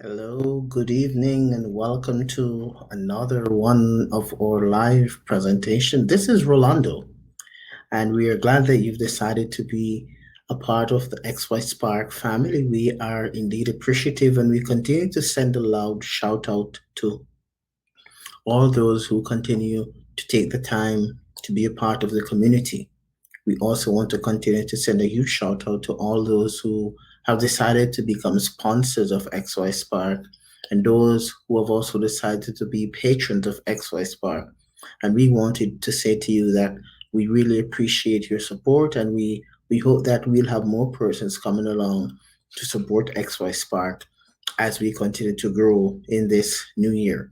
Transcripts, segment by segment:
Hello, good evening, and welcome to another one of our live presentation. This is Rolando, and we are glad that you've decided to be a part of the XY Spark family. We are indeed appreciative, and we continue to send a loud shout out to all those who continue to take the time to be a part of the community. We also want to continue to send a huge shout out to all those who have decided to become sponsors of XY Spark and those who have also decided to be patrons of XY Spark. And we wanted to say to you that we really appreciate your support, and we hope that we'll have more persons coming along to support XY Spark as we continue to grow in this new year.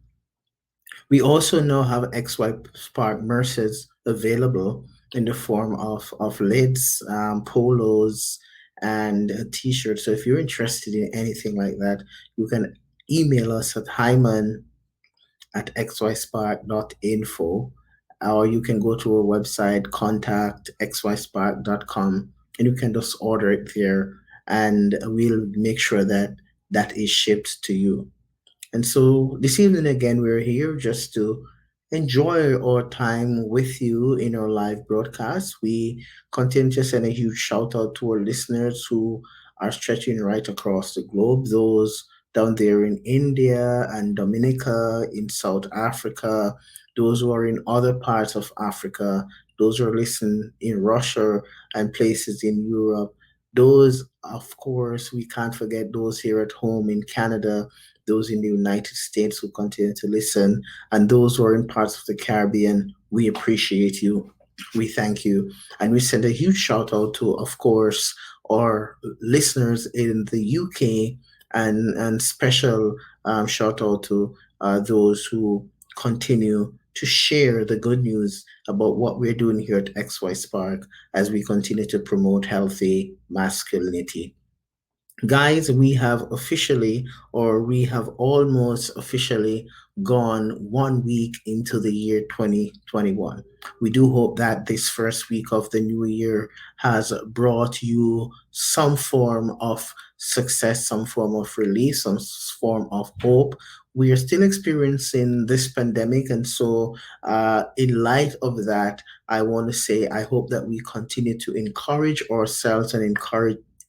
We also now have XY Spark merces available in the form of lids, polos, and t-shirts. So if you're interested in anything like that, you can email us at hyman@xyspark.info, or you can go to our website, contact@xyspark.com, and you can just order it there, and we'll make sure that that is shipped to you. And so this evening again, we're here just to enjoy our time with you in our live broadcast. We continue to send a huge shout out to our listeners who are stretching right across the globe, those down there in India and Dominica, in South Africa, those who are in other parts of Africa, those who are listening in Russia and places in Europe. Those, of course, we can't forget those here at home in Canada, those in the United States who continue to listen, and those who are in parts of the Caribbean. We appreciate you. We thank you. And we send a huge shout out to, of course, our listeners in the UK, and special shout out to those who continue to share the good news about what we're doing here at XY Spark as we continue to promote healthy masculinity. Guys, we have officially, or we have almost officially gone 1 week into the year 2021. We do hope that this first week of the new year has brought you some form of success, some form of relief, some form of hope. We are still experiencing this pandemic, and so in light of that, I want to say I hope that we continue to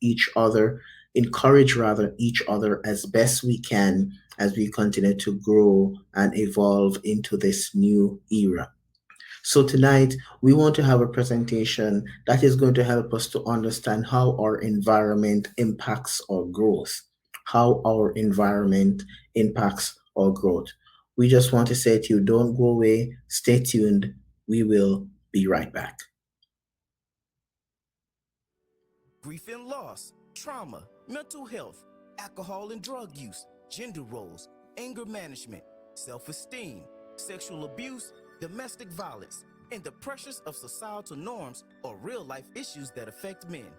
each other encourage rather each other as best we can as we continue to grow and evolve into this new era. So tonight we want to have a presentation that is going to help us to understand how our environment impacts our growth. How our environment impacts our growth. We just want to say to you, don't go away, stay tuned. We will be right back. Grief and loss, trauma, mental health, alcohol and drug use, gender roles, anger management, self-esteem, sexual abuse, domestic violence, and the pressures of societal norms are real-life issues that affect men.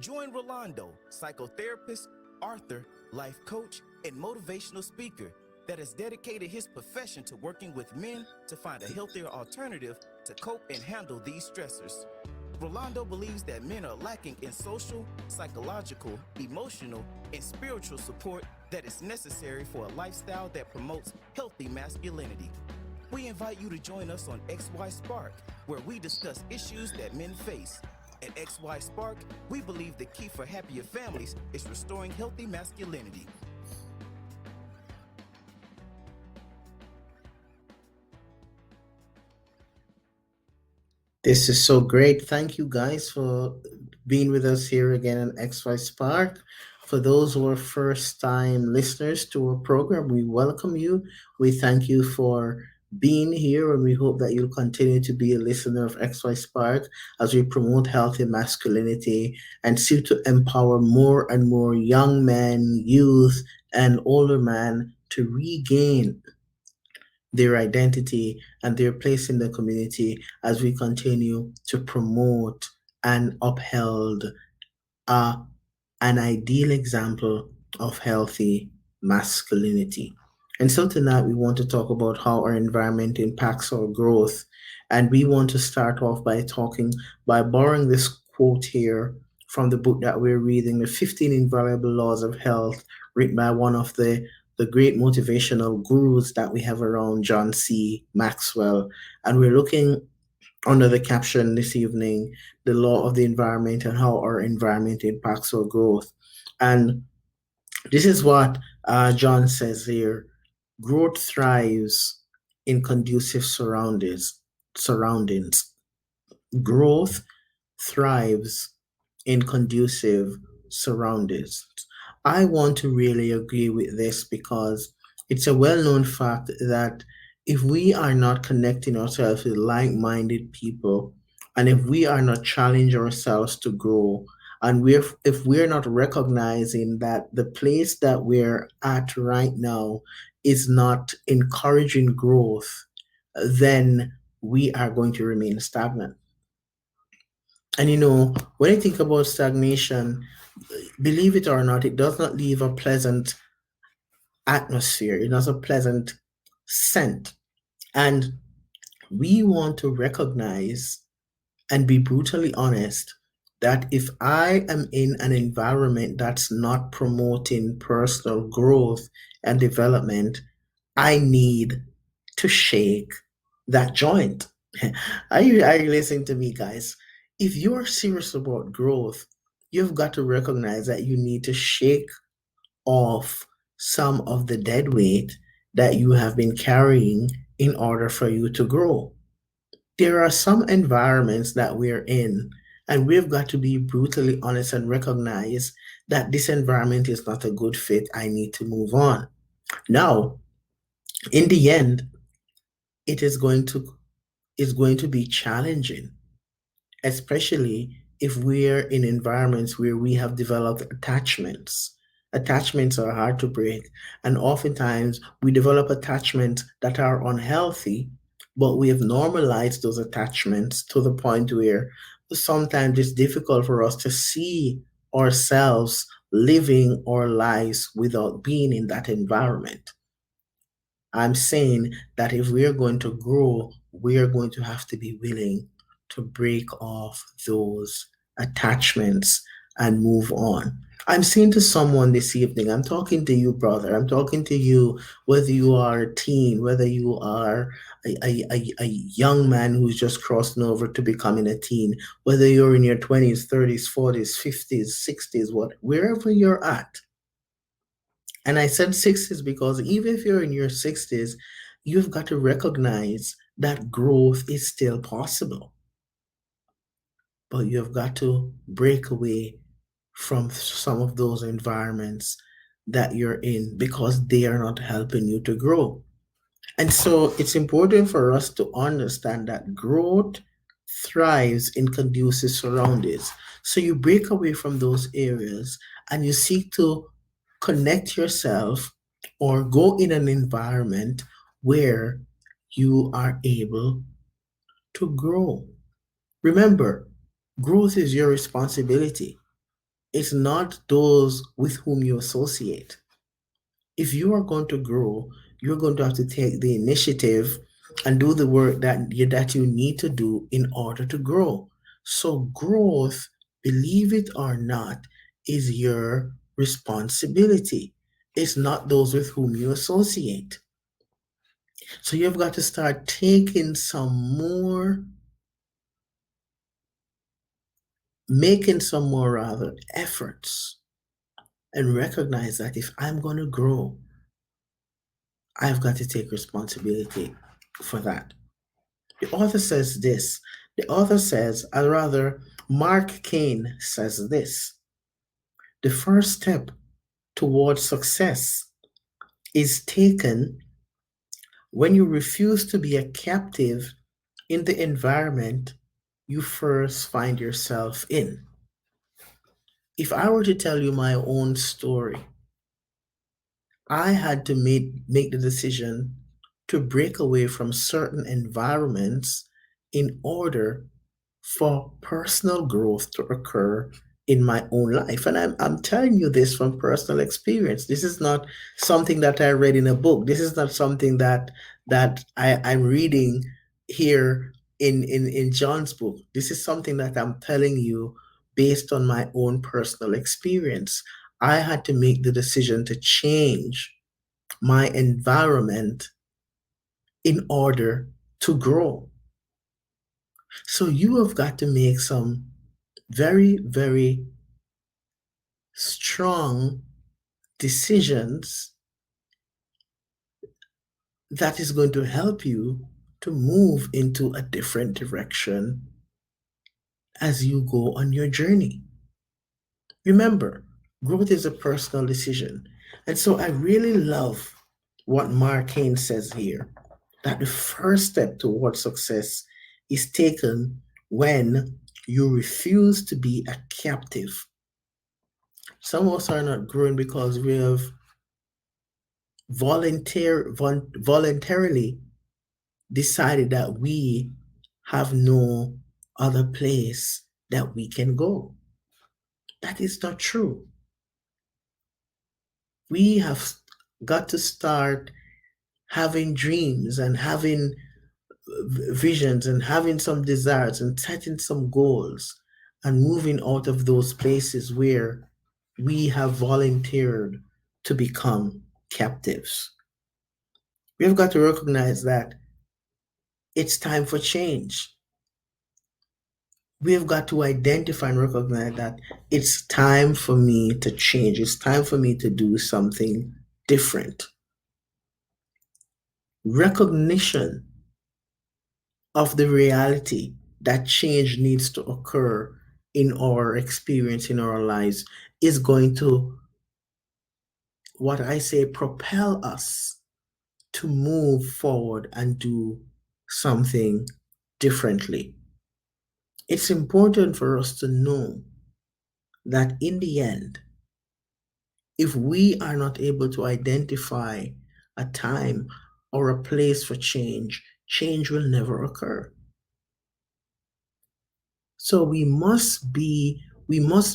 Join Rolando, psychotherapist, author, life coach, and motivational speaker that has dedicated his profession to working with men to find a healthier alternative to cope and handle these stressors. Rolando believes that men are lacking in social, psychological, emotional, and spiritual support that is necessary for a lifestyle that promotes healthy masculinity. We invite you to join us on XY Spark, where we discuss issues that men face. At XY Spark, we believe the key for happier families is restoring healthy masculinity. This is so great. Thank you guys for being with us here again on XY Spark. For those who are first time listeners to our program, we welcome you. We thank you for being here, and we hope that you'll continue to be a listener of XY Spark as we promote healthy masculinity and seek to empower more and more young men, youth, and older men to regain their identity and their place in the community as we continue to promote and uphold uh, an ideal example of healthy masculinity. And so tonight we want to talk about how our environment impacts our growth. And we want to start off by borrowing this quote here from the book that we're reading, The 15 Invaluable Laws of Health, written by one of the great motivational gurus that we have around, John C. Maxwell. And we're looking under the caption this evening, The Law of the Environment and How Our Environment Impacts Our Growth. And this is what John says here: growth thrives in conducive surroundings. Surroundings. Growth thrives in conducive surroundings. I want to really agree with this because it's a well known fact that if we are not connecting ourselves with like minded people, and if we are not challenging ourselves to grow, and if we're not recognizing that the place that we're at right now is not encouraging growth, then we are going to remain stagnant. And when you think about stagnation, believe it or not, it does not leave a pleasant atmosphere. It has a pleasant scent. And we want to recognize and be brutally honest that if I am in an environment that's not promoting personal growth and development, I need to shake that joint. Are you listening to me, guys? If you're serious about growth, you've got to recognize that you need to shake off some of the dead weight that you have been carrying in order for you to grow. There are some environments that we're in, and we've got to be brutally honest and recognize that this environment is not a good fit. I need to move on. Now, in the end, it is going to be challenging, especially if we're in environments where we have developed attachments. Attachments are hard to break, and oftentimes we develop attachments that are unhealthy, but we have normalized those attachments to the point where sometimes it's difficult for us to see ourselves living our lives without being in that environment. I'm saying that if we're going to grow, we are going to have to be willing to break off those attachments and move on. I'm saying to someone this evening, I'm talking to you, brother. I'm talking to you, whether you are a teen, whether you are a young man who's just crossing over to becoming a teen, whether you're in your 20s, 30s, 40s, 50s, 60s, wherever you're at. And I said 60s because even if you're in your 60s, you've got to recognize that growth is still possible. But you've got to break away from some of those environments that you're in because they are not helping you to grow. And so it's important for us to understand that growth thrives in conducive surroundings. So you break away from those areas and you seek to connect yourself or go in an environment where you are able to grow. Remember, growth is your responsibility. It's not those with whom you associate. If you are going to grow, you're going to have to take the initiative and do the work that you need to do in order to grow. So growth, believe it or not, is your responsibility. It's not those with whom you associate. So you've got to start taking making some more rather efforts and recognize that if I'm going to grow, I've got to take responsibility for that. The author says this. The author says, or rather, Mark Kane says this: the first step towards success is taken when you refuse to be a captive in the environment you first find yourself in. If I were to tell you my own story, I had to make the decision to break away from certain environments in order for personal growth to occur in my own life. And I'm telling you this from personal experience. This is not something that I read in a book. This is not something I'm reading here in John's book. This is something that I'm telling you based on my own personal experience. I had to make the decision to change my environment in order to grow. So you have got to make some very, very strong decisions that is going to help you to move into a different direction as you go on your journey. Remember, growth is a personal decision. And so I really love what Mark Haynes says here, that the first step towards success is taken when you refuse to be a captive. Some of us are not growing because we have voluntarily decided that we have no other place that we can go. That is not true. We have got to start having dreams and having visions and having some desires and setting some goals and moving out of those places where we have volunteered to become captives. We've got to recognize that it's time for change. We've got to identify and recognize that it's time for me to change. It's time for me to do something different. Recognition of the reality that change needs to occur in our experience, in our lives, is going to, what I say, propel us to move forward and do something differently. It's important for us to know that in the end, if we are not able to identify a time or a place for change, change will never occur. So we must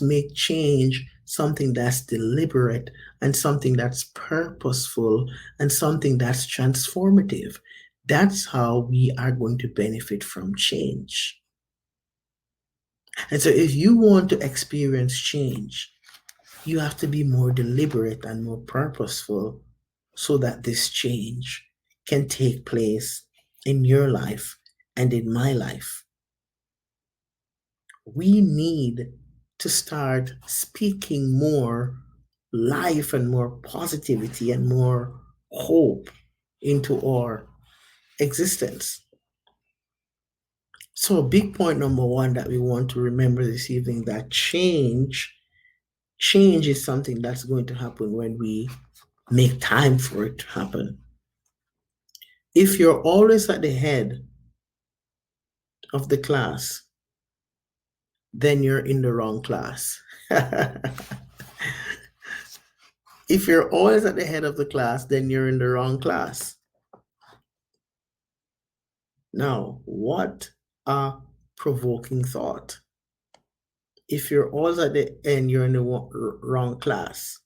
make change something that's deliberate and something that's purposeful and something that's transformative. That's how we are going to benefit from change. And so if you want to experience change, you have to be more deliberate and more purposeful so that this change can take place in your life and in my life. We need to start speaking more life and more positivity and more hope into our existence. So, big point number one that we want to remember this evening, that change is something that's going to happen when we make time for it to happen. If you're always at the head of the class, then you're in the wrong class. If you're always at the head of the class, then you're in the wrong class. Now, what a provoking thought. If you're always at the end, you're in the wrong class.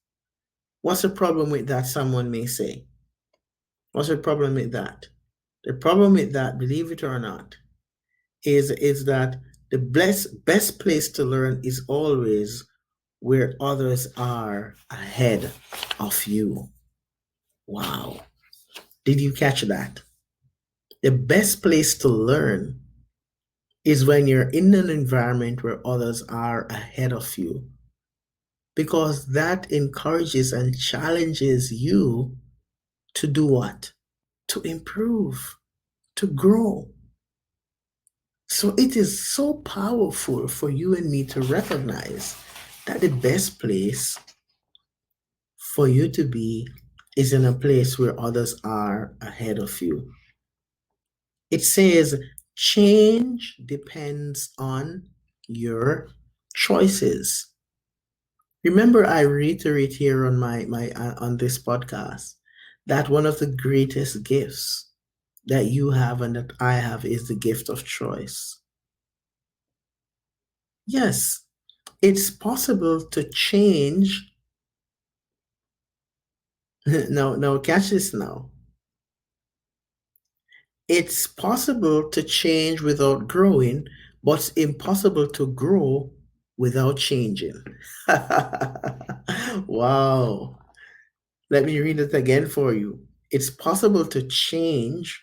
What's the problem with that, someone may say? What's the problem with that? The problem with that, believe it or not, is that the best place to learn is always where others are ahead of you. Wow. Did you catch that? The best place to learn is when you're in an environment where others are ahead of you, because that encourages and challenges you to do what? To improve, to grow. So it is so powerful for you and me to recognize that the best place for you to be is in a place where others are ahead of you. It says change depends on your choices. Remember, I reiterate here on my on this podcast that one of the greatest gifts that you have and that I have is the gift of choice. Yes, it's possible to change. Now, catch this now. It's possible to change without growing, but it's impossible to grow without changing. Wow. Let me read it again for you. It's possible to change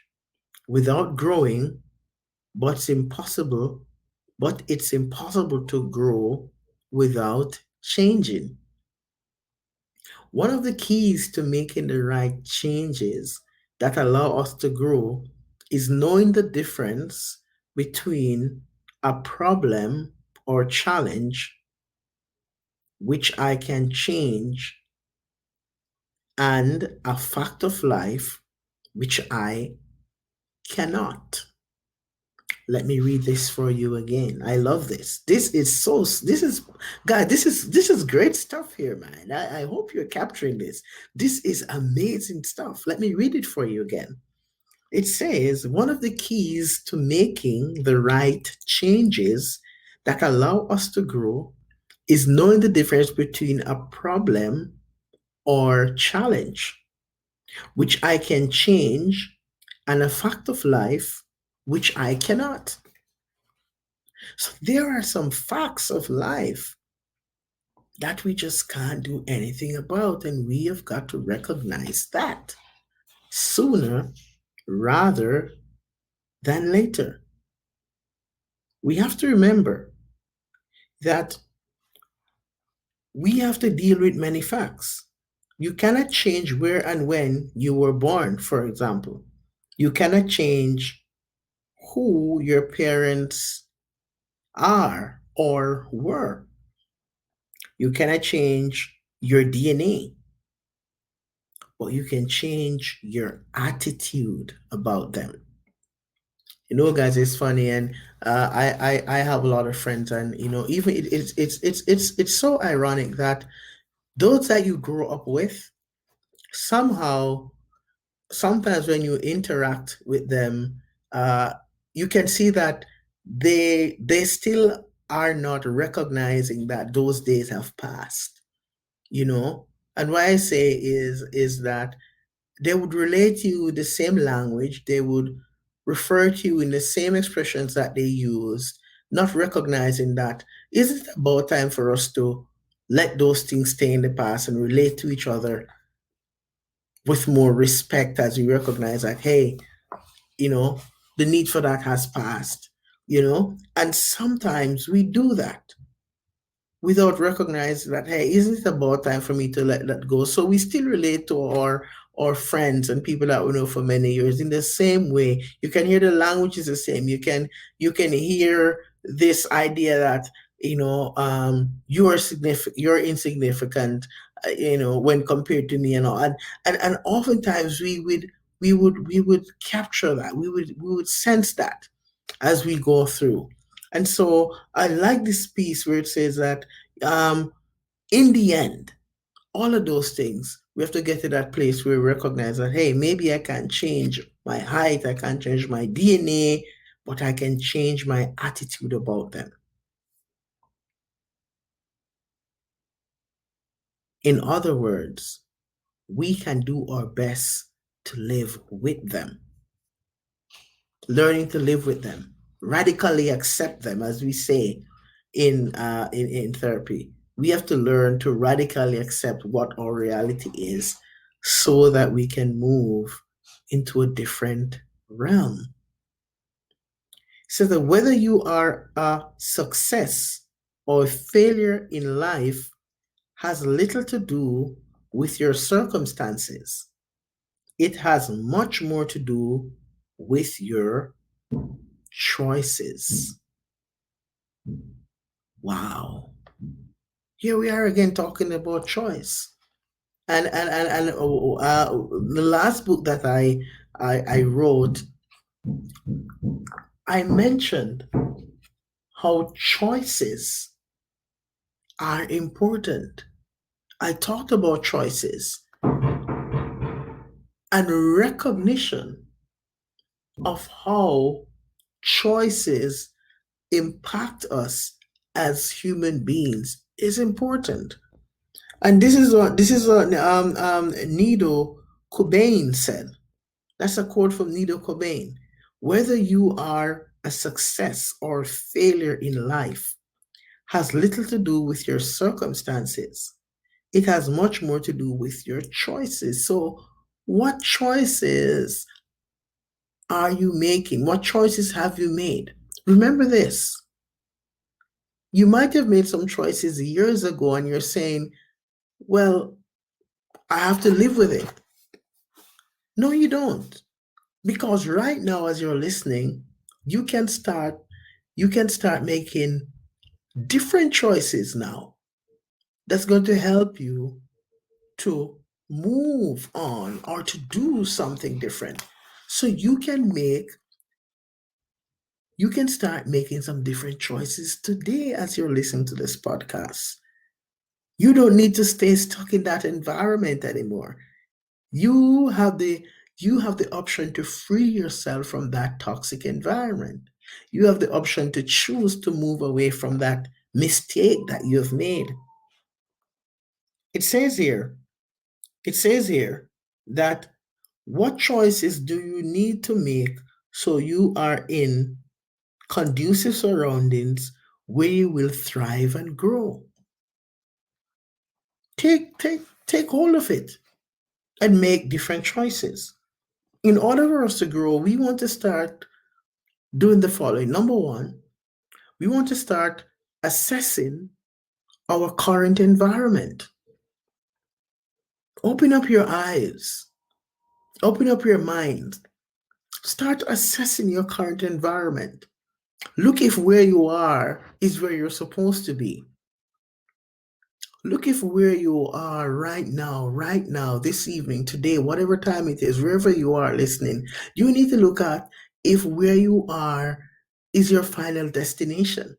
without growing, but it's impossible to grow without changing. One of the keys to making the right changes that allow us to grow is knowing the difference between a problem or challenge, which I can change, and a fact of life, which I cannot. Let me read this for you again. I love this. This is great stuff here, man. I hope you're capturing this. This is amazing stuff. Let me read it for you again. It says one of the keys to making the right changes that allow us to grow is knowing the difference between a problem or challenge, which I can change, and a fact of life, which I cannot. So there are some facts of life that we just can't do anything about, and we have got to recognize that sooner rather than later. We have to remember that we have to deal with many facts. You cannot change where and when you were born, for example. You cannot change who your parents are or were. You cannot change your DNA, but you can change your attitude about them. You know, guys, it's funny, and I have a lot of friends, and even it's so ironic that those that you grow up with, somehow, sometimes when you interact with them, uh, you can see that they still are not recognizing that those days have passed. You know, and what I say is that they would relate to you with the same language, they would refer to you in the same expressions that they used, not recognizing that is it about time for us to let those things stay in the past and relate to each other with more respect as we recognize that, hey, you know, the need for that has passed, and sometimes we do that without recognizing that, hey, isn't it about time for me to let that go? So we still relate to our friends and people that we know for many years in the same way. You can hear the language is the same. You can hear this idea that you are significant, you're insignificant, when compared to me and all. And oftentimes we would capture that. We would sense that as we go through. And so I like this piece where it says that um, in the end, all of those things, we have to get to that place where we recognize that, hey, maybe I can't change my height, I can't change my DNA, but I can change my attitude about them. In other words, we can do our best to live with them, learning to live with them, radically accept them, as we say in therapy. We have to learn to radically accept what our reality is so that we can move into a different realm. So that whether you are a success or a failure in life has little to do with your circumstances. It has much more to do with your choices. Wow. Here we are again talking about choice. And the last book that I wrote, I mentioned how choices are important. I talked about choices and recognition of how choices impact us as human beings is important. And this is what Nido Cobain said. That's a quote from Nido Cobain. Whether you are a success or a failure in life has little to do with your circumstances. It has much more to do with your choices. So, what choices are you making? What choices have you made? Remember this: you might have made some choices years ago and you're saying, well, I have to live with it. No, you don't. Because right now, as you're listening, you can start you can start making different choices now that's going to help you to move on or to do something different. So you can start making some different choices today as you're listening to this podcast. You don't need to stay stuck in that environment anymore. You have the you have the option to free yourself from that toxic environment. You have the option to choose to move away from that mistake that you've made. It says here, it says here that what choices do you need to make so you are in conducive surroundings where you will thrive and grow? Take hold of it and make different choices. In order for us to grow, we want to start doing the following. Number one, we want to start assessing our current environment. Open up your eyes, open up your mind. Start assessing your current environment. Look if where you are is where you're supposed to be. Look if where you are right now, this evening, today, whatever time it is, wherever you are listening, you need to look at if where you are is your final destination.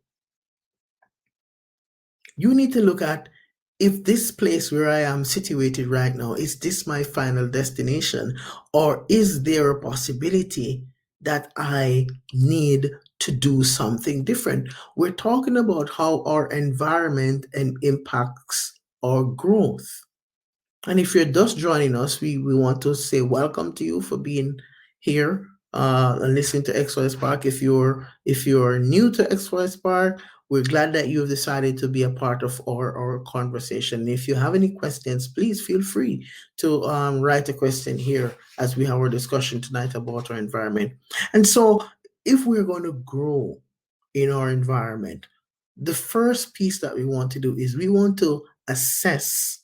You need to look at if this place where I am situated right now, is this my final destination? Or is there a possibility that I need to do something different? We're talking about how our environment and impacts our growth. And if you're just joining us, we want to say welcome to you for being here and listening to XY Spark. If you're new to XY Spark, we're glad that you've decided to be a part of our conversation. If you have any questions, please feel free to write a question here as we have our discussion tonight about our environment. And so, if we're going to grow in our environment, the first piece that we want to do is we want to assess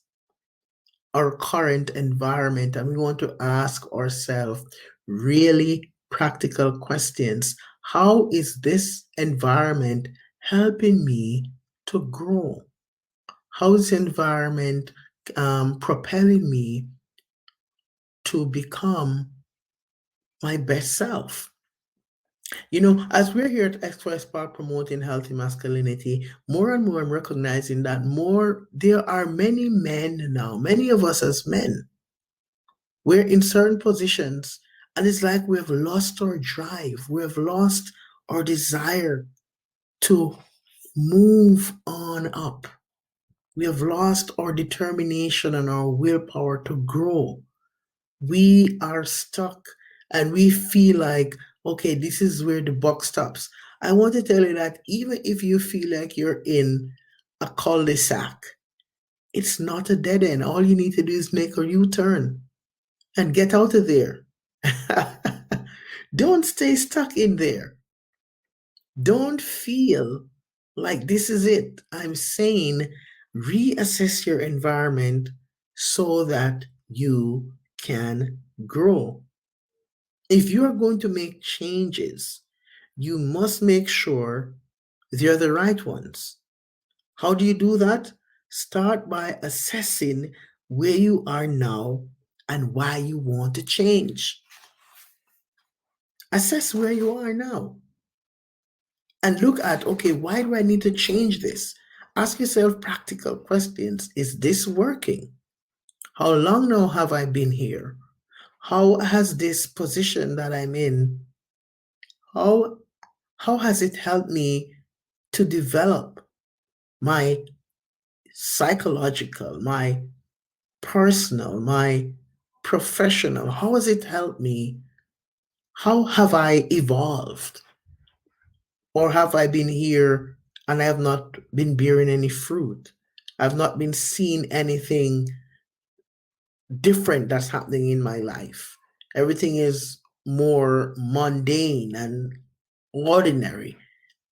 our current environment and we want to ask ourselves really practical questions. How is this environment helping me to grow? How is the environment propelling me to become my best self? As we're here at XY Spark promoting healthy masculinity, more and more I'm recognizing that there are many men now, many of us as men, we're in certain positions and it's like we have lost our drive, we have lost our desire to move on up. We have lost our determination and our willpower to grow. We are stuck and we feel like, okay, this is where the buck stops. I want to tell you that even if you feel like you're in a cul-de-sac, it's not a dead end. All you need to do is make a U-turn and get out of there. Don't stay stuck in there. Don't feel like this is it. I'm saying reassess your environment so that you can grow. If you are going to make changes, you must make sure they're the right ones. How do you do that? Start by assessing where you are now and why you want to change. Assess where you are now and look at, okay, why do I need to change this? Ask yourself practical questions. Is this working? How long now have I been here? How has this position that I'm in, how, how has it helped me to develop my psychological, my personal, my professional? How has it helped me? How have I evolved? Or have I been here and I have not been bearing any fruit. I've not been seeing anything different that's happening in my life. Everything is more mundane and ordinary.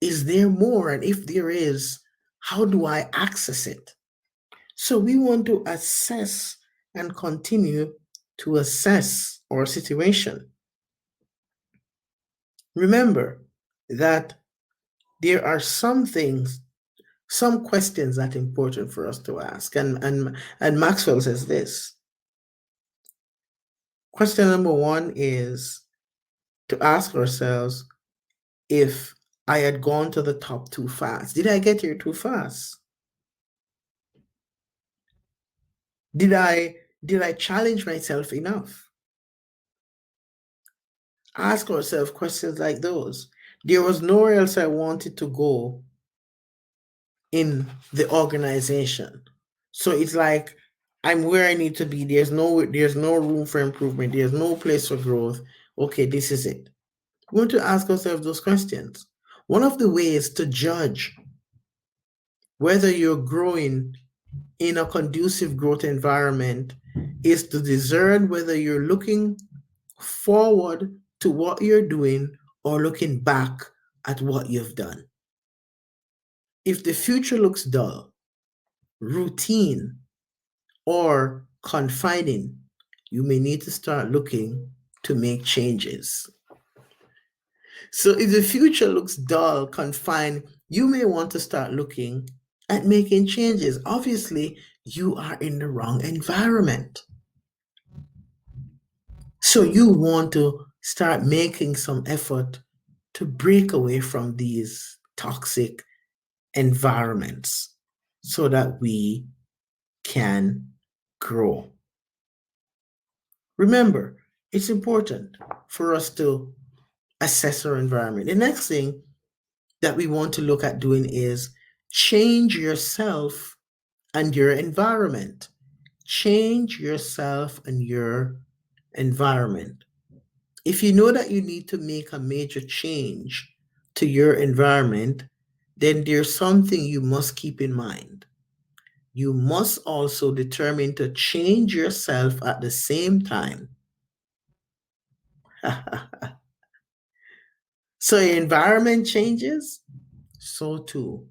Is there more? And if there is, how do I access it? So we want to assess and continue to assess our situation. Remember that there are some things, some questions that are important for us to ask. And Maxwell says this. Question number one is to ask ourselves, if I had gone to the top too fast, did I get here too fast? Did I challenge myself enough? Ask ourselves questions like those. There was nowhere else I wanted to go in the organization. So it's like I'm where I need to be. There's no room for improvement. There's no place for growth. Okay, this is it. We want to ask ourselves those questions. One of the ways to judge whether you're growing in a conducive growth environment is to discern whether you're looking forward to what you're doing or looking back at what you've done. If the future looks dull, routine, or confining, you may need to start looking to make changes. So if the future looks dull, confined, you may want to start looking at making changes. Obviously, you are in the wrong environment. So you want to start making some effort to break away from these toxic environments so that we can grow. Remember, it's important for us to assess our environment. The next thing that we want to look at doing is change yourself and your environment. Change yourself and your environment. If you know that you need to make a major change to your environment, then there's something you must keep in mind. You must also determine to change yourself at the same time. So your environment changes, so too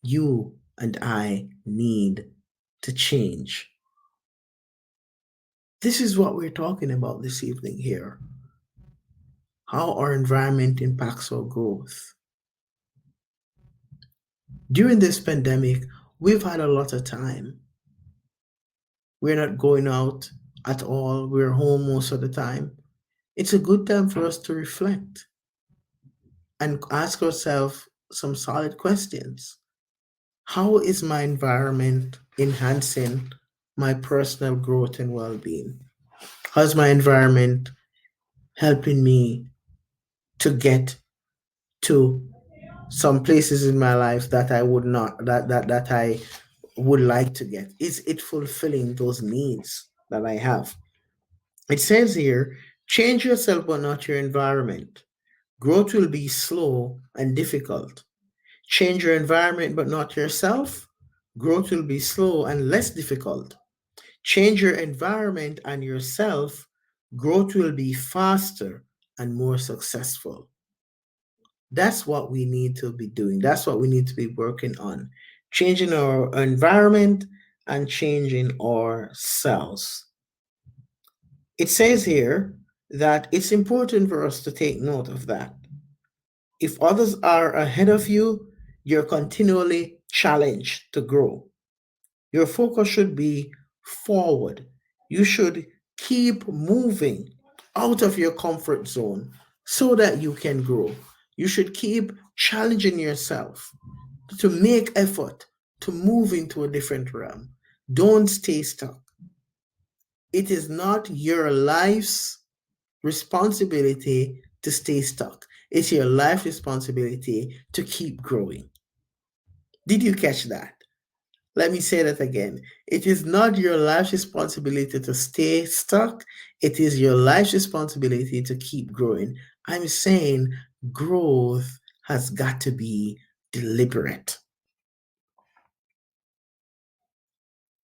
you and I need to change. This is what we're talking about this evening here. How our environment impacts our growth. During this pandemic, we've had a lot of time. We're not going out at all. We're home most of the time. It's a good time for us to reflect and ask ourselves some solid questions. How is my environment enhancing my personal growth and well being? How's my environment helping me to get to some places in my life that I would not that I would like to get? Is it fulfilling those needs that I have? It says here, change yourself but not your environment. Growth will be slow and difficult. Change your environment but not yourself. Growth will be slow and less difficult. Change your environment and yourself. Growth will be faster and more successful. That's what we need to be doing. That's what we need to be working on. Changing our environment and changing ourselves. It says here that it's important for us to take note of that. If others are ahead of you, you're continually challenged to grow. Your focus should be forward. You should keep moving out of your comfort zone so that you can grow. You should keep challenging yourself to make effort to move into a different realm. Don't stay stuck. It is not your life's responsibility to stay stuck. It's your life responsibility to keep growing. Did you catch that? Let me say that again. It is not your life's responsibility to stay stuck. It is your life's responsibility to keep growing. I'm saying growth has got to be deliberate.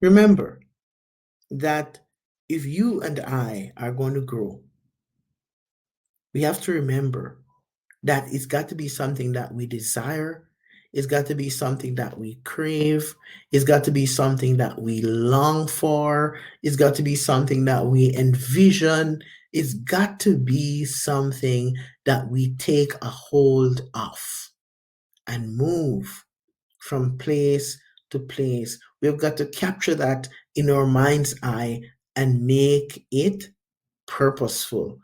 Remember that if you and I are going to grow, we have to remember that it's got to be something that we desire. It's got to be something that we crave. It's got to be something that we long for. It's got to be something that we envision. It's got to be something that we take a hold of and move from place to place. We've got to capture that in our mind's eye and make it purposeful.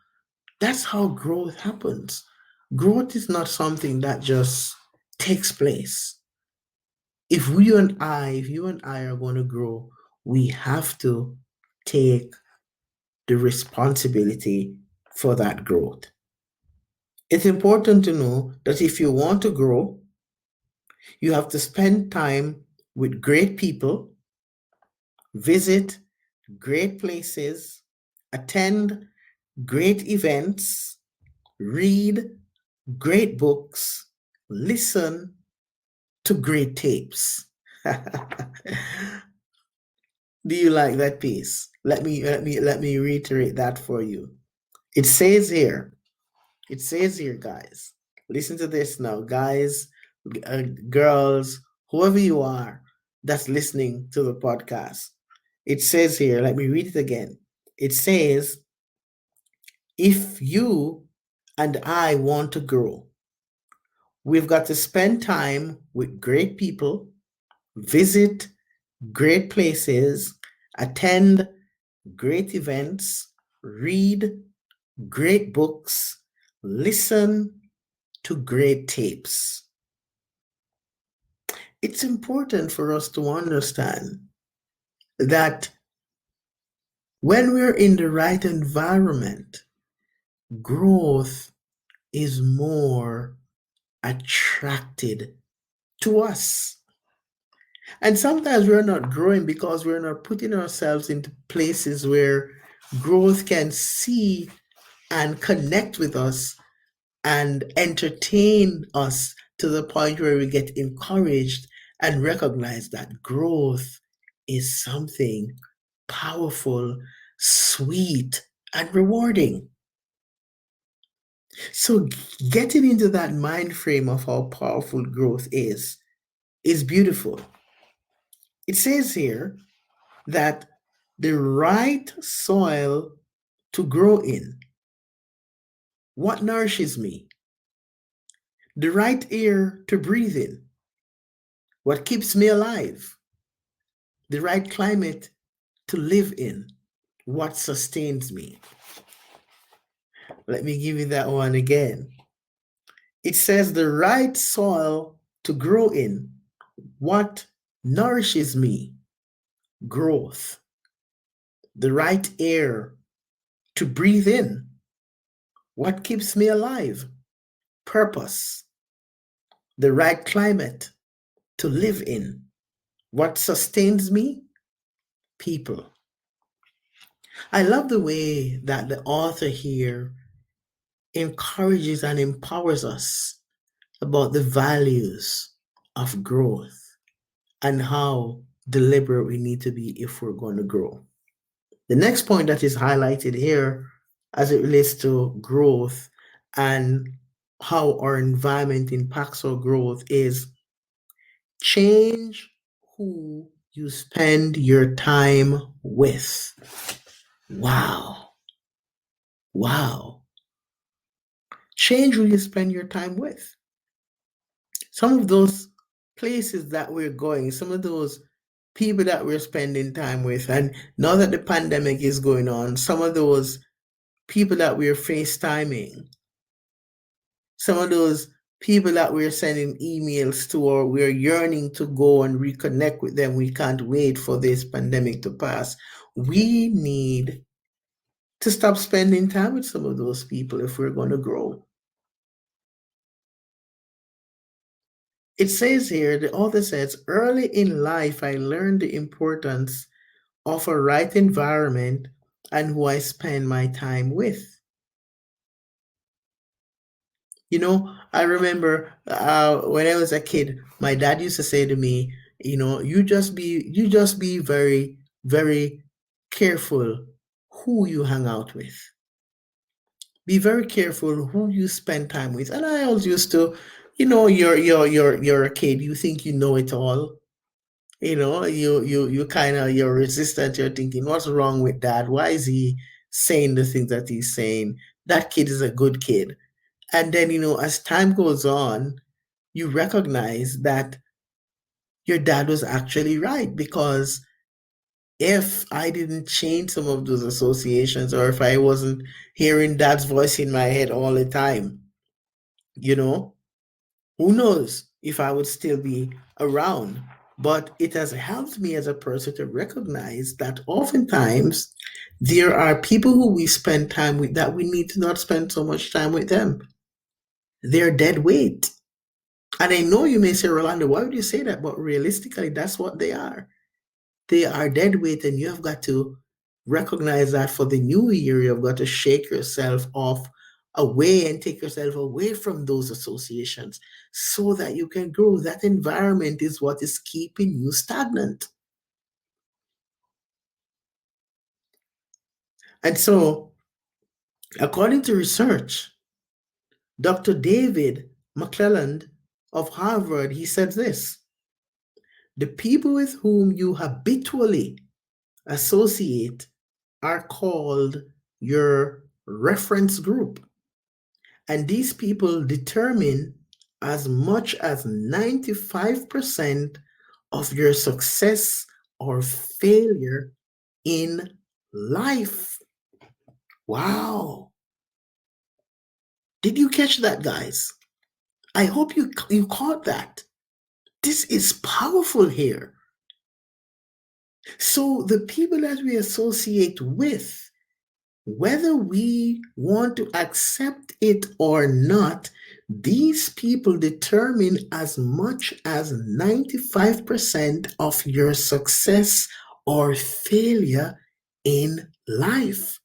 That's how growth happens. Growth is not something that just takes place. If you and I are going to grow, we have to take the responsibility for that growth. It's important to know that if you want to grow, you have to spend time with great people, visit great places, attend great events, read great books, listen to great tapes. Do you like that piece? Let me reiterate that for you. It says here, guys, listen to this now, guys, girls, whoever you are that's listening to the podcast. It says here, let me read it again. It says, if you and I want to grow, we've got to spend time with great people, visit great places, attend great events, read great books, listen to great tapes. It's important for us to understand that when we're in the right environment, growth is more attracted to us. And sometimes we're not growing because we're not putting ourselves into places where growth can see and connect with us and entertain us to the point where we get encouraged and recognize that growth is something powerful, sweet, and rewarding. So getting into that mind frame of how powerful growth is beautiful. It says here that the right soil to grow in, what nourishes me, the right air to breathe in, what keeps me alive, the right climate to live in, what sustains me. Let me give you that one again. It says the right soil to grow in, what nourishes me, growth, the right air to breathe in, what keeps me alive, purpose, the right climate to live in, what sustains me, people. I love the way that the author here encourages and empowers us about the values of growth and how deliberate we need to be if we're going to grow. The next point that is highlighted here as it relates to growth and how our environment impacts our growth is change who you spend your time with. Wow. Wow. Change who you spend your time with. Some of those places that we're going, some of those people that we're spending time with, and now that the pandemic is going on, some of those people that we're FaceTiming, some of those people that we're sending emails to or we're yearning to go and reconnect with them, we can't wait for this pandemic to pass. We need to stop spending time with some of those people if we're going to grow. It says here, the author says, early in life, I learned the importance of a right environment and who I spend my time with. I remember when I was a kid, my dad used to say to me, you just be very, very careful who you hang out with. Be very careful who you spend time with. And I always used to, you're a kid, you think you know it all. You kind of you're resistant. You're thinking, what's wrong with dad? Why is he saying the things that he's saying? That kid is a good kid. And then, as time goes on, you recognize that your dad was actually right, because if I didn't change some of those associations, or if I wasn't hearing dad's voice in my head all the time, you know, who knows if I would still be around. But it has helped me as a person to recognize that oftentimes there are people who we spend time with that we need to not spend so much time with them. They're dead weight. And I know you may say, Rolando, why would you say that? But realistically, that's what they are. They are dead weight, and you have got to recognize that for the new year, you've got to shake yourself off away and take yourself away from those associations so that you can grow. That environment is what is keeping you stagnant. And so, according to research, Dr. David McClelland of Harvard, he said this: the people with whom you habitually associate are called your reference group. And these people determine as much as 95% of your success or failure in life. Wow. Did you catch that, guys? I hope you caught that. This is powerful here. So the people that we associate with, whether we want to accept it or not, these people determine as much as 95% of your success or failure in life.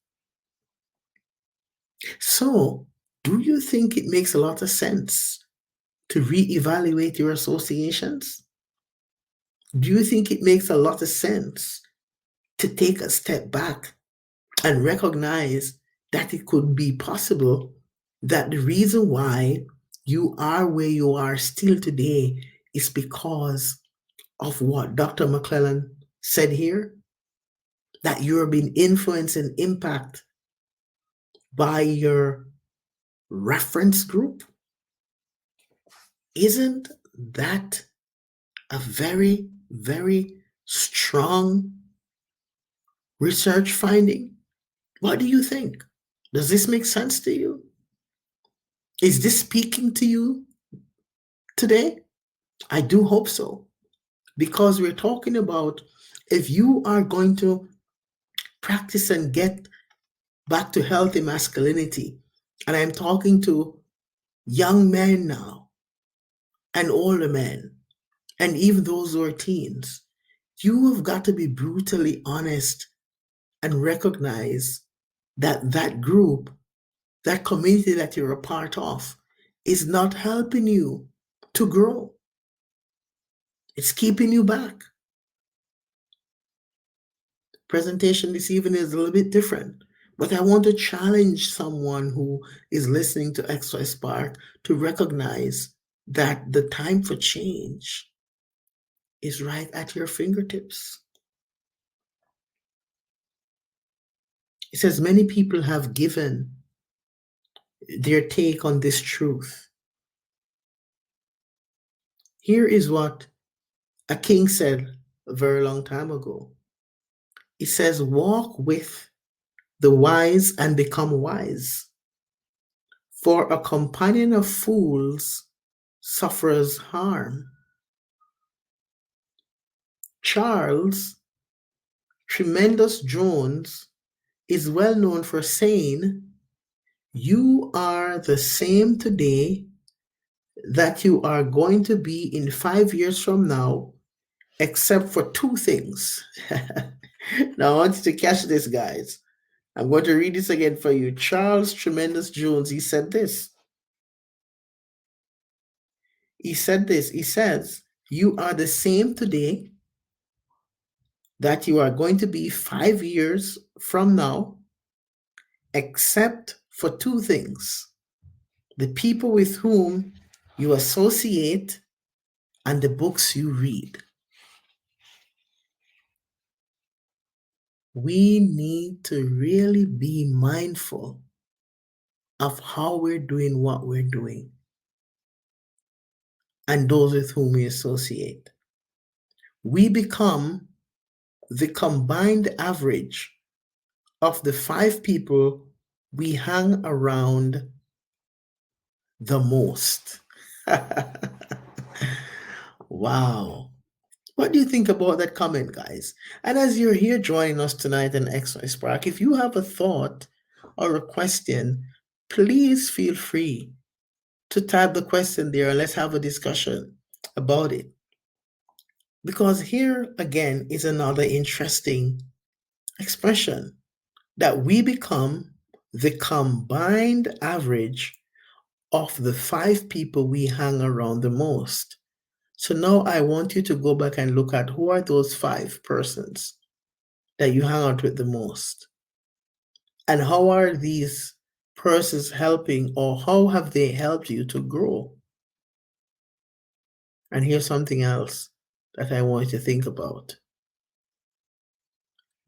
So, do you think it makes a lot of sense to reevaluate your associations? Do you think it makes a lot of sense to take a step back and recognize that it could be possible that the reason why you are where you are still today is because of what Dr. McClellan said here? That you're being influenced and impacted by your reference group? Isn't that a very, very strong research finding? What do you think? Does this make sense to you? Is this speaking to you today? I do hope so, because we're talking about if you are going to practice and get back to healthy masculinity, and I'm talking to young men now and older men, and even those who are teens, you have got to be brutally honest and recognize that that group, that community that you're a part of, is not helping you to grow. It's keeping you back. Presentation this evening is a little bit different, but I want to challenge someone who is listening to XY Spark to recognize that the time for change is right at your fingertips. It says many people have given their take on this truth. Here is what a king said a very long time ago. He says, walk with the wise and become wise, for a companion of fools suffers harm. Charles Tremendous Jones is well known for saying, you are the same today that you are going to be in 5 years from now, except for two things. Now, I want you to catch this, guys. I'm going to read this again for you. Charles Tremendous Jones, he said this: He said this. He says, you are the same today that you are going to be 5 years from now, except for two things: the people with whom you associate and the books you read. We need to really be mindful of how we're doing what we're doing and those with whom we associate. We become the combined average of the five people we hang around the most. Wow. What do you think about that comment, guys? And as you're here joining us tonight in Extra Spark, if you have a thought or a question, please feel free to type the question there and let's have a discussion about it. Because here again is another interesting expression that we become the combined average of the five people we hang around the most. So now I want you to go back and look at who are those five persons that you hang out with the most. And how are these persons helping, or how have they helped you to grow? And here's something else that I want you to think about.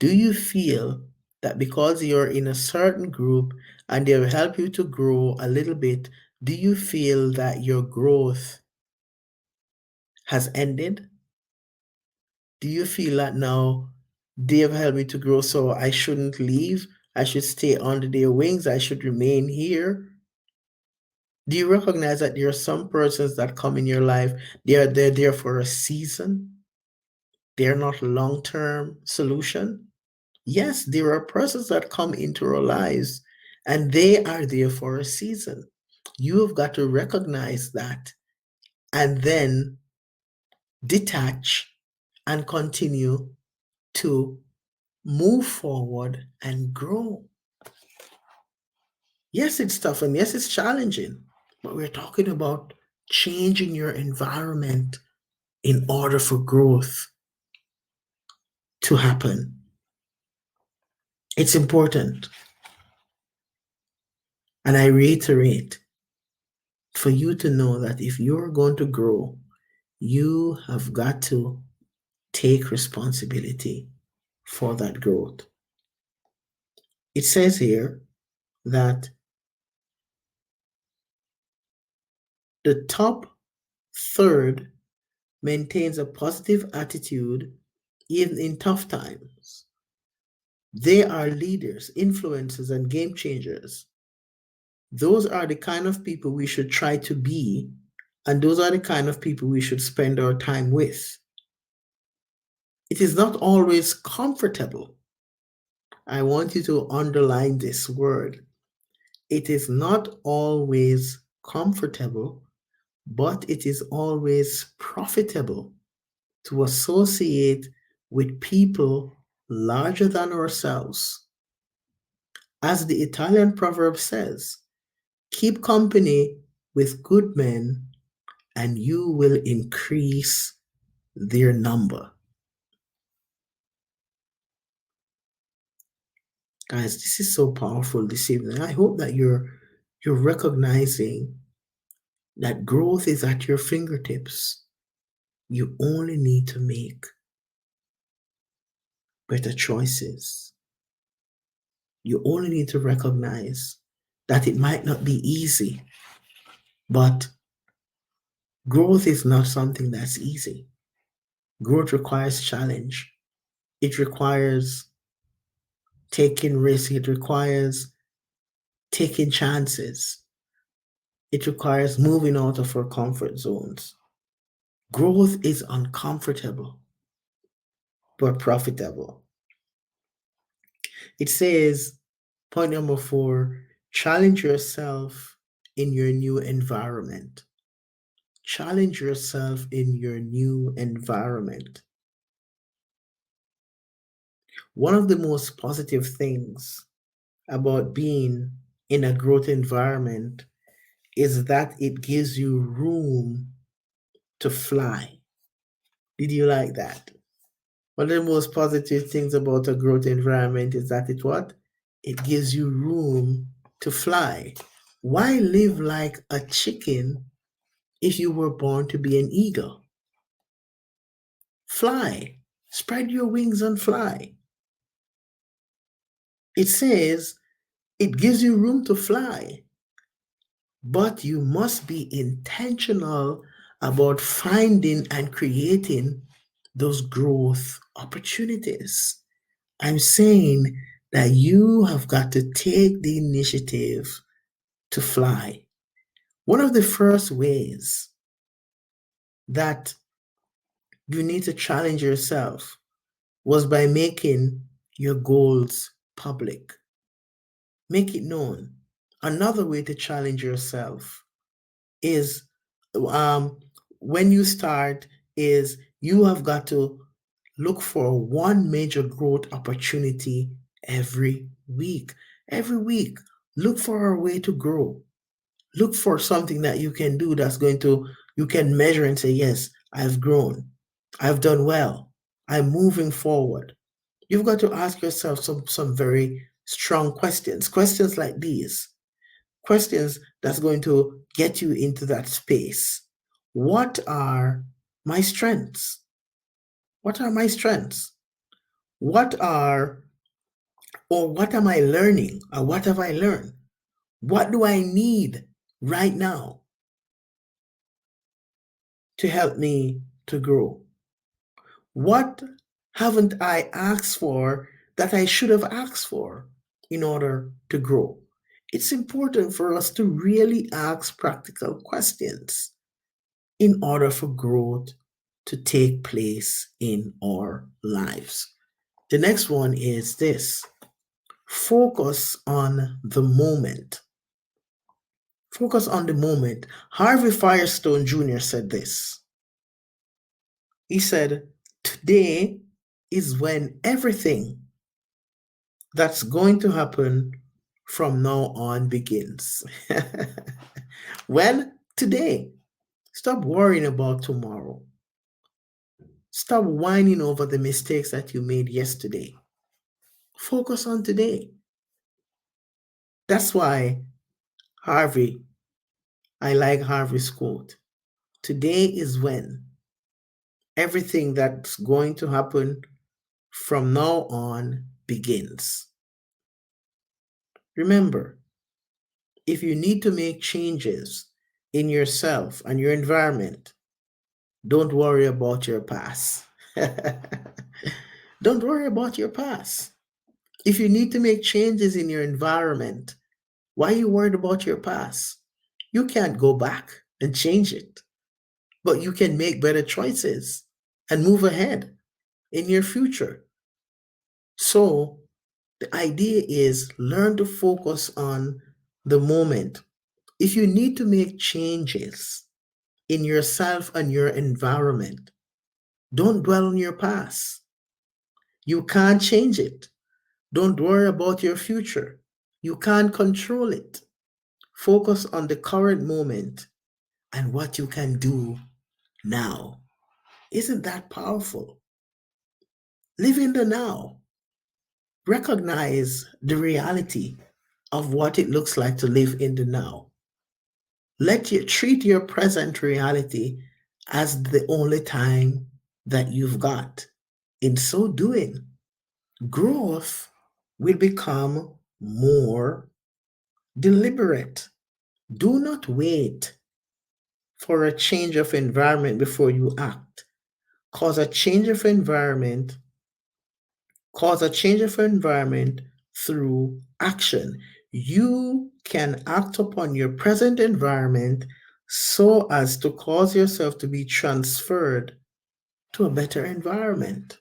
Do you feel that because you're in a certain group and they will help you to grow a little bit, do you feel that your growth has ended? Do you feel that now they have helped me to grow, so I shouldn't leave? I should stay under their wings. I should remain here. Do you recognize that there are some persons that come in your life, they're there for a season? They're not long-term solution. Yes, there are persons that come into our lives and they are there for a season. You have got to recognize that and then detach and continue to move forward and grow. Yes, it's tough and yes, it's challenging, but we're talking about changing your environment in order for growth to happen. It's important. And I reiterate, for you to know that if you're going to grow, you have got to take responsibility for that growth. It says here that the top third maintains a positive attitude even in tough times. They are leaders, influencers, and game changers. Those are the kind of people we should try to be, and those are the kind of people we should spend our time with. It is not always comfortable. I want you to underline this word. It is not always comfortable, but it is always profitable to associate with people larger than ourselves. As the Italian proverb says, keep company with good men and you will increase their number. Guys, this is so powerful this evening. I hope that you're recognizing that growth is at your fingertips. You only need to make better choices. You only need to recognize that it might not be easy, but growth is not something that's easy. Growth requires challenge. It requires taking risks. It requires taking chances. It requires moving out of our comfort zones. Growth is uncomfortable, but profitable. It says, point number 4, challenge yourself in your new environment. Challenge yourself in your new environment. One of the most positive things about being in a growth environment is that it gives you room to fly. Did you like that? One of the most positive things about a growth environment is that it what? It gives you room to fly. Why live like a chicken if you were born to be an eagle? Fly. Spread your wings and fly. It says it gives you room to fly, but you must be intentional about finding and creating those growth opportunities. I'm saying that you have got to take the initiative to fly. One of the first ways that you need to challenge yourself was by making your goals public. Make it known. Another way to challenge yourself is um, when you start is you have got to look for one major growth opportunity every week. Every week, look for a way to grow. Look for something that you can do that's going to, you can measure and say, yes, I've grown. I've done well. I'm moving forward. You've got to ask yourself some very strong questions. Questions like these. Questions that's going to get you into that space. What are my strengths? What are my strengths? What are, or what am I learning? Or what have I learned? What do I need right now to help me to grow? What haven't I asked for that I should have asked for in order to grow? It's important for us to really ask practical questions in order for growth to take place in our lives. The next one is this: focus on the moment. Focus on the moment. Harvey Firestone Jr. said this. He said, today is when everything that's going to happen from now on begins. When? Today. Stop worrying about tomorrow. Stop whining over the mistakes that you made yesterday. Focus on today. That's why Harvey, I like Harvey's quote. Today is when everything that's going to happen from now on begins. Remember, if you need to make changes in yourself and your environment, don't worry about your past. Don't worry about your past. If you need to make changes in your environment, why are you worried about your past? You can't go back and change it, but you can make better choices and move ahead in your future. So, the idea is learn to focus on the moment. If you need to make changes in yourself and your environment, don't dwell on your past. You can't change it. Don't worry about your future. You can't control it. Focus on the current moment and what you can do now. Isn't that powerful? Live in the now. Recognize the reality of what it looks like to live in the now. Let you treat your present reality as the only time that you've got. In so doing, growth will become more deliberate. Do not wait for a change of environment before you act. Cause a change of environment, cause a change of environment through action. You can act upon your present environment so as to cause yourself to be transferred to a better environment.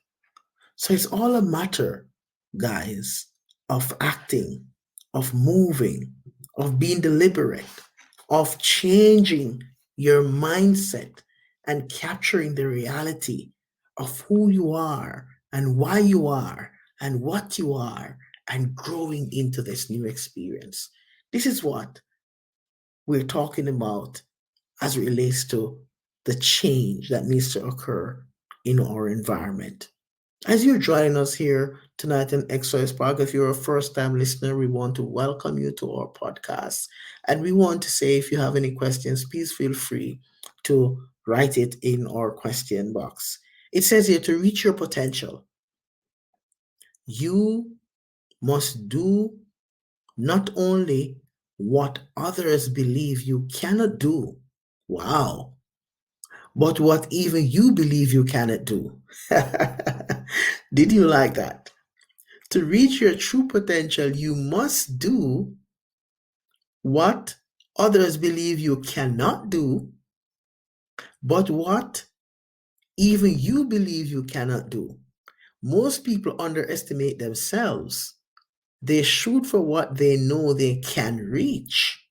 So it's all a matter, guys, of acting, of moving, of being deliberate, of changing your mindset and capturing the reality of who you are and why you are and what you are and growing into this new experience. This is what we're talking about as it relates to the change that needs to occur in our environment. As you're joining us here tonight in Exercise Park, if you're a first time listener, we want to welcome you to our podcast. And we want to say if you have any questions, please feel free to write it in our question box. It says here to reach your potential, you must do not only what others believe you cannot do, wow, but what even you believe you cannot do. Did you like that? To reach your true potential, you must do what others believe you cannot do, but what even you believe you cannot do. Most people underestimate themselves. They shoot for what they know they can reach.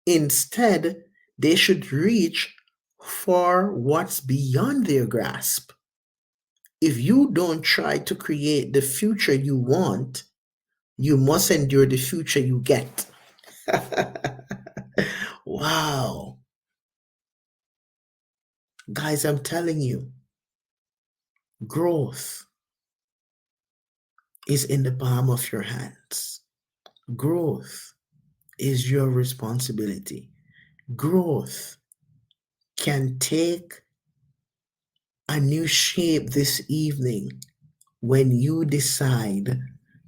Instead, they should reach for what's beyond their grasp. If you don't try to create the future you want, you must endure the future you get. Wow. Guys, I'm telling you, growth is in the palm of your hands. Growth is your responsibility. Growth can take a new shape this evening when you decide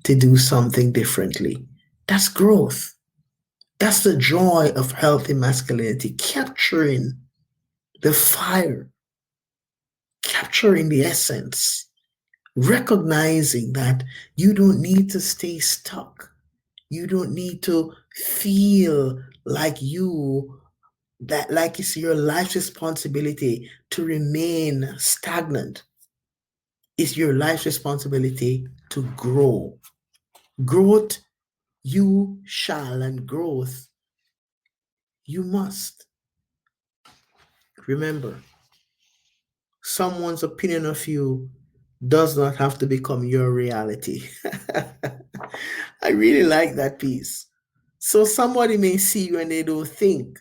to do something differently. That's growth. That's the joy of healthy masculinity, capturing the fire, capturing the essence, recognizing that you don't need to stay stuck. You don't need to feel like like it's your life's responsibility to remain stagnant. It's your life's responsibility to grow. Growth you shall, and growth you must. Remember, someone's opinion of you does not have to become your reality. I really like that piece. So somebody may see you and they don't think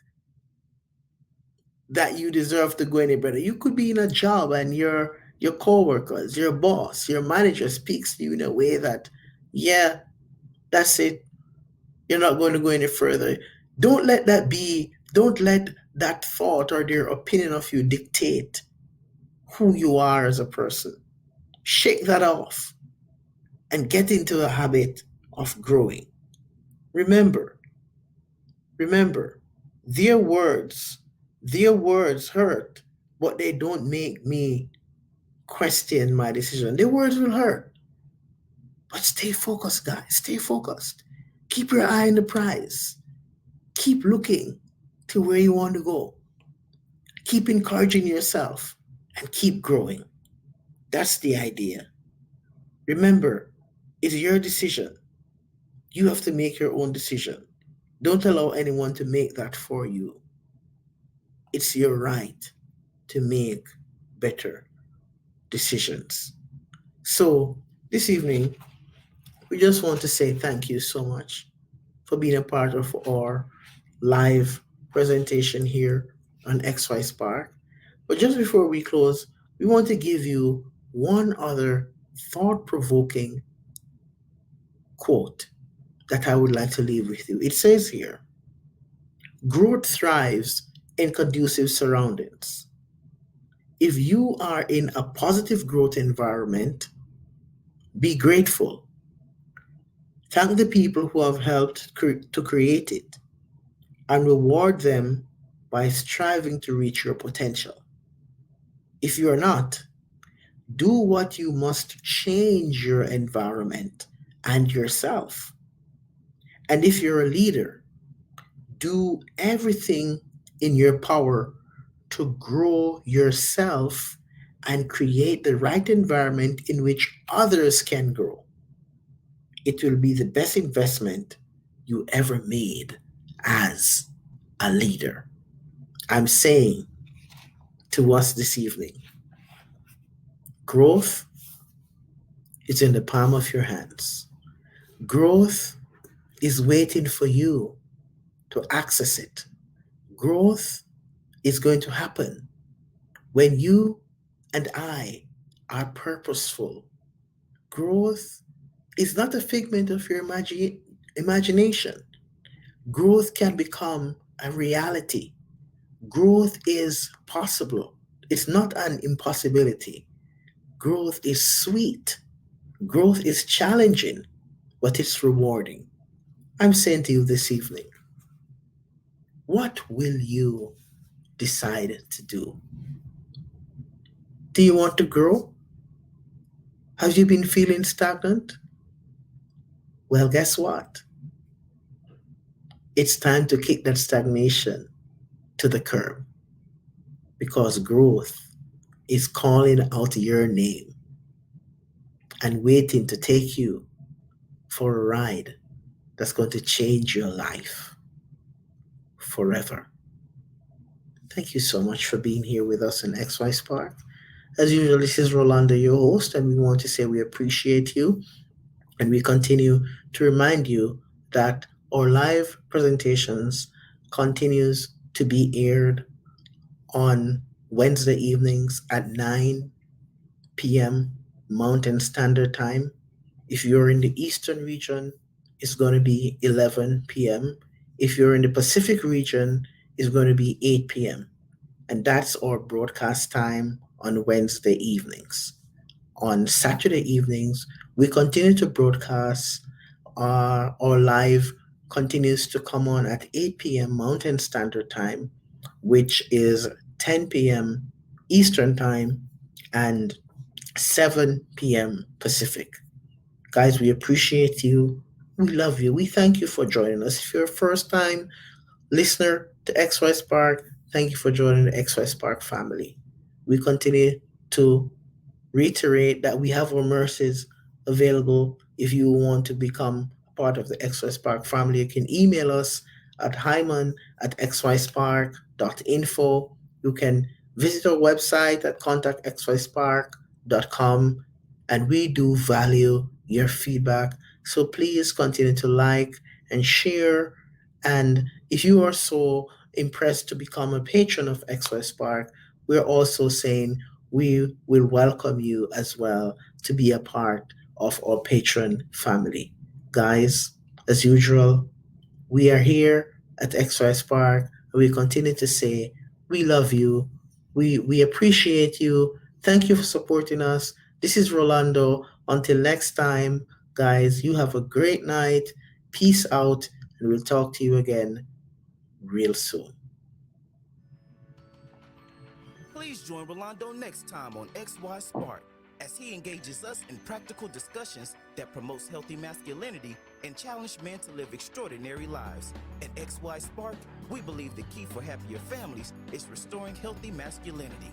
that you deserve to go any better. You could be in a job and your coworkers, your boss, your manager speaks to you in a way that, yeah, that's it. You're not going to go any further. Don't let that thought or their opinion of you dictate who you are as a person. Shake that off and get into a habit of growing. Remember, remember, their words, their words hurt, but they don't make me question my decision. Their words will hurt, but stay focused, guys. Stay focused. Keep your eye on the prize. Keep looking to where you want to go. Keep encouraging yourself and keep growing. That's the idea. Remember, it's your decision. You have to make your own decision. Don't allow anyone to make that for you. It's your right to make better decisions. So, this evening, we just want to say thank you so much for being a part of our live presentation here on XY Spark. But just before we close, we want to give you one other thought provoking quote that I would like to leave with you. It says here, growth thrives in conducive surroundings. If you are in a positive growth environment, be grateful. Thank the people who have helped to create it and reward them by striving to reach your potential. If you are not, do what you must to change your environment and yourself. And if you're a leader, do everything in your power to grow yourself and create the right environment in which others can grow. It will be the best investment you ever made as a leader. I'm saying to us this evening, growth is in the palm of your hands. Growth is waiting for you to access it. Growth is going to happen when you and I are purposeful. Growth is not a figment of your imagination. Growth can become a reality. Growth is possible. It's not an impossibility. Growth is sweet. Growth is challenging, but it's rewarding. I'm saying to you this evening, what will you decide to do? Do you want to grow? Have you been feeling stagnant? Well, guess what? It's time to kick that stagnation to the curb because growth is calling out your name and waiting to take you for a ride that's going to change your life forever. Thank you so much for being here with us in XY Spark. As usual, this is Rolando, your host, and we want to say we appreciate you and we continue to remind you that our live presentations continues to be aired on Wednesday evenings at 9 p.m. Mountain Standard Time. If you're in the Eastern region, it's going to be 11 p.m. If you're in the Pacific region, it's going to be 8 p.m. And that's our broadcast time on Wednesday evenings. On Saturday evenings, we continue to broadcast. Our live continues to come on at 8 p.m. Mountain Standard Time, which is 10 p.m. Eastern Time and 7 p.m. Pacific. Guys, we appreciate you. We love you. We thank you for joining us. If you're a first time listener to XY Spark, thank you for joining the XY Spark family. We continue to reiterate that we have our mercies available. If you want to become part of the XY Spark family, you can email us at hyman@xyspark.info. You can visit our website at contactxyspark.com, and we do value your feedback. So please continue to like and share. And if you are so impressed to become a patron of XY Spark, we're also saying we will welcome you as well to be a part of our patron family. Guys, as usual, we are here at XY Spark and we continue to say we love you. We appreciate you. Thank you for supporting us. This is Rolando. Until next time, guys, you have a great night. Peace out, and we'll talk to you again real soon. Please join Rolando next time on XY Spark as he engages us in practical discussions that promotes healthy masculinity and challenge men to live extraordinary lives. At XY Spark, we believe the key for happier families is restoring healthy masculinity.